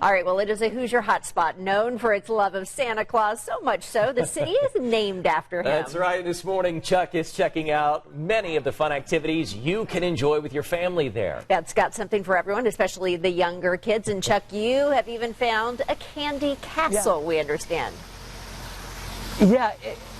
All right, well, it is a Hoosier hotspot known for its love of Santa Claus, so much so the city is named after him. That's right. This morning, Chuck is checking out many of the fun activities you can enjoy with your family there. Yeah, it's got something for everyone, especially the younger kids. And Chuck, you have even found a candy castle, we understand. Yeah,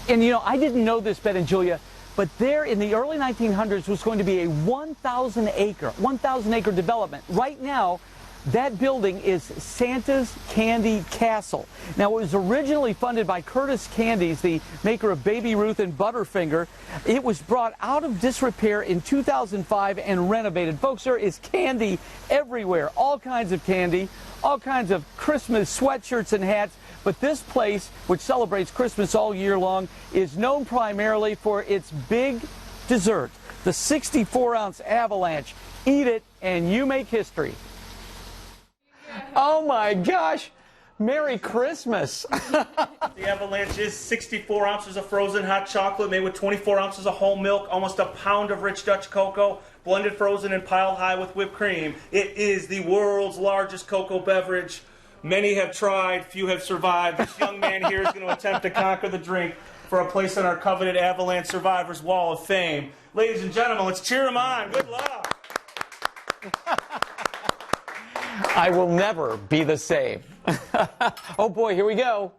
and you know, I didn't know this, Ben and Julia, but there in the early 1900s was going to be a 1,000 acre development. Right now, that building is Santa's Candy Castle. Now, it was originally funded by Curtis Candies, the maker of Baby Ruth and Butterfinger. It was brought out of disrepair in 2005 and renovated. Folks, there is candy everywhere, all kinds of candy, all kinds of Christmas sweatshirts and hats. But this place, which celebrates Christmas all year long, is known primarily for its big dessert, the 64-ounce Avalanche. Eat it, and you make history. Oh my gosh! Merry Christmas! The Avalanche is 64 ounces of frozen hot chocolate made with 24 ounces of whole milk, almost a pound of rich Dutch cocoa, blended, frozen, and piled high with whipped cream. It is the world's largest cocoa beverage. Many have tried, few have survived. This young man here is going to attempt to conquer the drink for a place on our coveted Avalanche Survivors Wall of Fame. Ladies and gentlemen, let's cheer him on. Good luck. I will never be the same. Oh boy, here we go.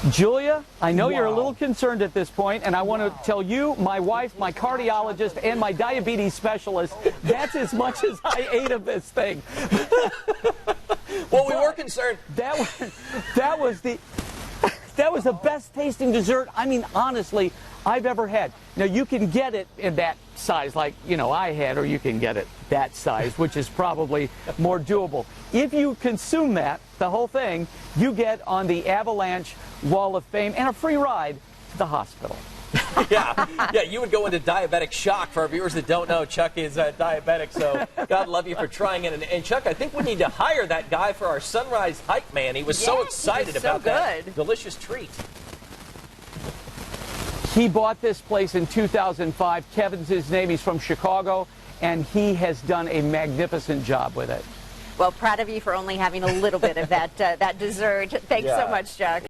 Julia, I know you're a little concerned at this point, and I want to tell you, my wife, my cardiologist, and my diabetes specialist, that's as much as I ate of this thing. Well, we were concerned. That was the best tasting dessert, I mean, honestly, I've ever had. Now, you can get it in that size like, you know, I had, or you can get it that size, which is probably more doable. If you consume that, the whole thing, you get on the Avalanche Wall of Fame and a free ride to the hospital. Yeah, you would go into diabetic shock. For our viewers that don't know, Chuck is diabetic, so God love you for trying it. And Chuck, I think we need to hire that guy for our Sunrise Hype Man. He was so excited about that delicious treat. He bought this place in 2005. Kevin's his name. He's from Chicago, and he has done a magnificent job with it. Well, proud of you for only having a little bit of that dessert. Thanks so much, Chuck.